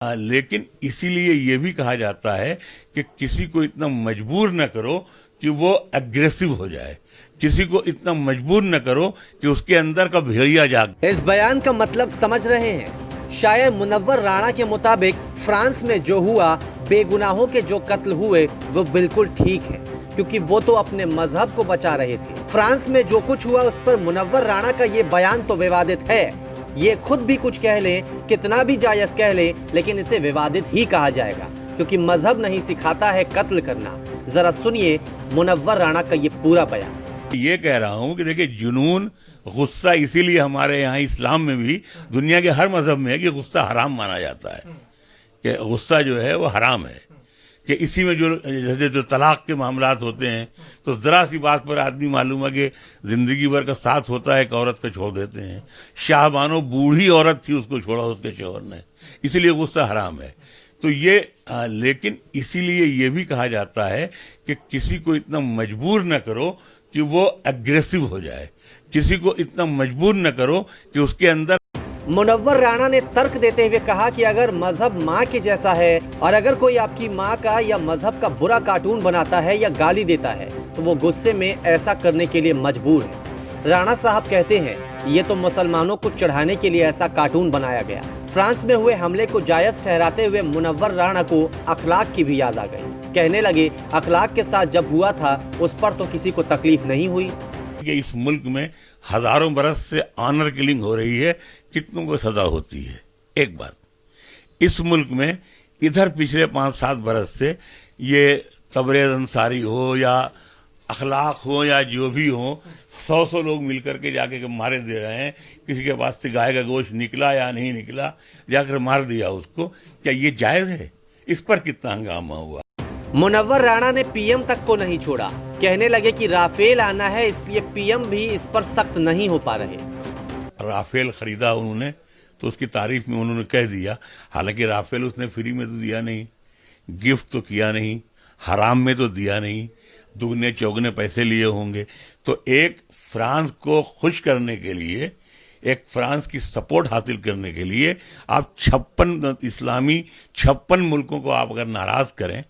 लेकिन इसीलिए ये भी कहा जाता है कि किसी को इतना मजबूर न करो कि वो एग्रेसिव हो जाए, किसी को इतना मजबूर न करो कि उसके अंदर का भेड़िया जाग। इस बयान का मतलब समझ रहे हैं। शायर मुनव्वर राणा के मुताबिक फ्रांस में जो हुआ, बेगुनाहों के जो कत्ल हुए, वो बिल्कुल ठीक है, क्योंकि वो तो अपने मजहब को बचा रहे थे। फ्रांस में जो कुछ हुआ उस पर मुनव्वर राणा का ये बयान तो विवादित है। ये खुद भी कुछ कह ले, कितना भी जायज कह ले, लेकिन इसे विवादित ही कहा जाएगा, क्योंकि मजहब नहीं सिखाता है कत्ल करना। जरा सुनिए मुनव्वर राणा का ये पूरा बयान। ये कह रहा हूँ कि देखिए, जुनून, गुस्सा, इसीलिए हमारे यहाँ इस्लाम में भी, दुनिया के हर मजहब में है कि गुस्सा हराम माना जाता है, कि गुस्सा जो है वो हराम है, कि इसी में जो जैसे जो तलाक के मामलात होते हैं, तो जरा सी बात पर आदमी मालूम है कि जिंदगी भर का साथ होता है, एक औरत को छोड़ देते हैं। शाहबानो बूढ़ी औरत थी, उसको छोड़ा उसके शौहर ने, इसलिए गुस्सा हराम है। तो ये लेकिन इसीलिए ये भी कहा जाता है कि किसी को इतना मजबूर न करो कि वो एग्रेसिव हो जाए, किसी को इतना मजबूर न करो कि उसके अंदर। मुनव्वर राणा ने तर्क देते हुए कहा कि अगर मजहब माँ के जैसा है और अगर कोई आपकी माँ का या मजहब का बुरा कार्टून बनाता है या गाली देता है, तो वो गुस्से में ऐसा करने के लिए मजबूर है। राणा साहब कहते हैं, ये तो मुसलमानों को चढ़ाने के लिए ऐसा कार्टून बनाया गया। फ्रांस में हुए हमले को जायज ठहराते हुए मुनव्वर राणा को अखलाक की भी याद आ गई। कहने लगे, अखलाक के साथ जब हुआ था उस पर तो किसी को तकलीफ नहीं हुई। कि इस मुल्क में हजारों बरस से ऑनर किलिंग हो रही है, कितनों को सजा होती है। एक बात, इस मुल्क में इधर पिछले 5-7 बरस से ये तबरेज़ अंसारी हो या अखलाक हो या जो भी हो, 100 लोग मिलकर के जाके मारे दे रहे हैं। किसी के पास से गाय का गोश्त निकला या नहीं निकला, जाकर मार दिया उसको। क्या ये जायज है? इस पर कितना हंगामा हुआ। मुनव्वर राणा ने पीएम तक को नहीं छोड़ा। कहने लगे कि राफेल आना है, इसलिए पीएम भी इस पर सख्त नहीं हो पा रहे। राफेल खरीदा उन्होंने तो उसकी तारीफ में उन्होंने कह दिया, हालांकि राफेल उसने फ्री में तो दिया नहीं, गिफ्ट तो किया नहीं, हराम में तो दिया नहीं, दुगने चौगने पैसे लिए होंगे। तो एक फ्रांस को खुश करने के लिए, एक फ्रांस की सपोर्ट हासिल करने के लिए आप 56 मुल्कों को आप अगर नाराज करें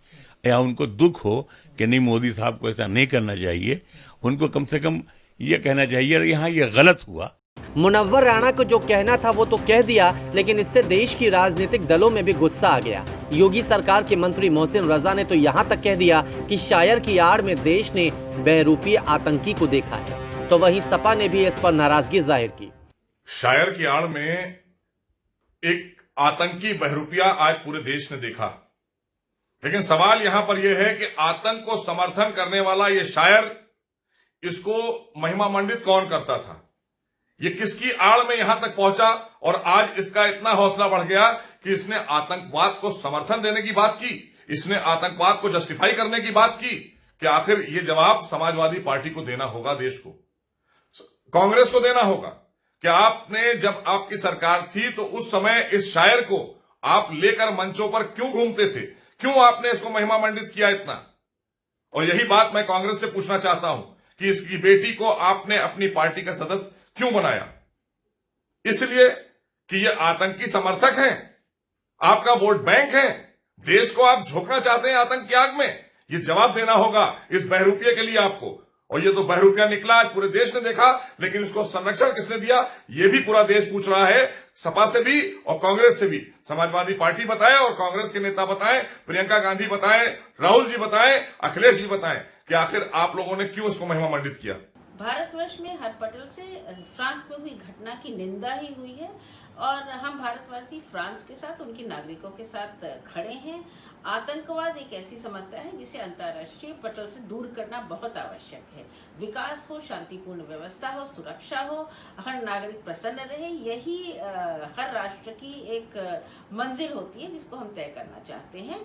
या उनको दुख हो कि नहीं मोदी साहब को ऐसा नहीं करना चाहिए, उनको कम से कम ये कहना चाहिए यहाँ ये गलत हुआ। मुनव्वर राणा को जो कहना था वो तो कह दिया, लेकिन इससे देश की राजनीतिक दलों में भी गुस्सा आ गया। योगी सरकार के मंत्री मोहसिन रजा ने तो यहाँ तक कह दिया कि शायर की आड़ में देश ने बहरूपी आतंकी को देखा है। तो वहीं सपा ने भी इस पर नाराजगी जाहिर की। शायर की आड़ में एक आतंकी बहरूपिया आज पूरे देश ने देखा, लेकिन सवाल यहां पर यह है कि आतंक को समर्थन करने वाला यह शायर, इसको महिमा मंडित कौन करता था? ये किसकी आड़ में यहां तक पहुंचा और आज इसका इतना हौसला बढ़ गया कि इसने आतंकवाद को समर्थन देने की बात की, इसने आतंकवाद को जस्टिफाई करने की बात की। कि आखिर ये जवाब समाजवादी पार्टी को देना होगा, देश को, कांग्रेस को देना होगा कि आपने जब आपकी सरकार थी तो उस समय इस शायर को आप लेकर मंचों पर क्यों घूमते थे, क्यों आपने इसको महिमा मंडित किया इतना? और यही बात मैं कांग्रेस से पूछना चाहता हूं कि इसकी बेटी को आपने अपनी पार्टी का सदस्य क्यों बनाया? इसलिए कि ये आतंकी समर्थक हैं, आपका वोट बैंक है, देश को आप झोंकना चाहते हैं आतंक की आग में। ये जवाब देना होगा इस बहरूपिये के लिए आपको। और ये तो बहरूपिया निकला, आज पूरे देश ने देखा, लेकिन इसको संरक्षण किसने दिया, ये भी पूरा देश पूछ रहा है। सपा से भी और कांग्रेस से भी, समाजवादी पार्टी बताए और कांग्रेस के नेता बताएं, प्रियंका गांधी बताएं, राहुल जी बताएं, अखिलेश जी बताएं कि आखिर आप लोगों ने क्यों इसको महिमा मंडित किया। भारतवर्ष में हर पटल से फ्रांस में हुई घटना की निंदा ही हुई है और हम भारतवासी फ्रांस के साथ, उनके नागरिकों के साथ खड़े हैं। आतंकवाद एक ऐसी समस्या है जिसे अंतर्राष्ट्रीय पटल से दूर करना बहुत आवश्यक है। विकास हो, शांतिपूर्ण व्यवस्था हो, सुरक्षा हो, हर नागरिक प्रसन्न रहे, यही हर राष्ट्र की एक मंजिल होती है जिसको हम तय करना चाहते हैं।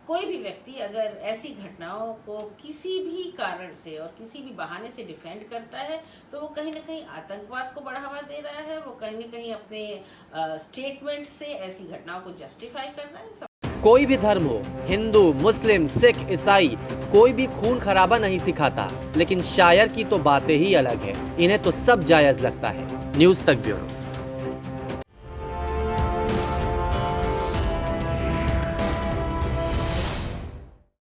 कोई भी व्यक्ति अगर ऐसी घटनाओं को किसी भी कारण से और किसी भी बहाने से डिफेंड करता है तो वो कहीं ना कहीं आतंकवाद को बढ़ावा दे रहा है, वो कहीं ना कहीं अपने स्टेटमेंट से ऐसी घटनाओं को जस्टिफाई कर रहा है। कोई भी धर्म हो, हिंदू, मुस्लिम, सिख, ईसाई, कोई भी खून खराबा नहीं सिखाता, लेकिन शायर की तो बातें ही अलग है। इन्हें तो सब जायज लगता है। न्यूज़ तक ब्यूरो।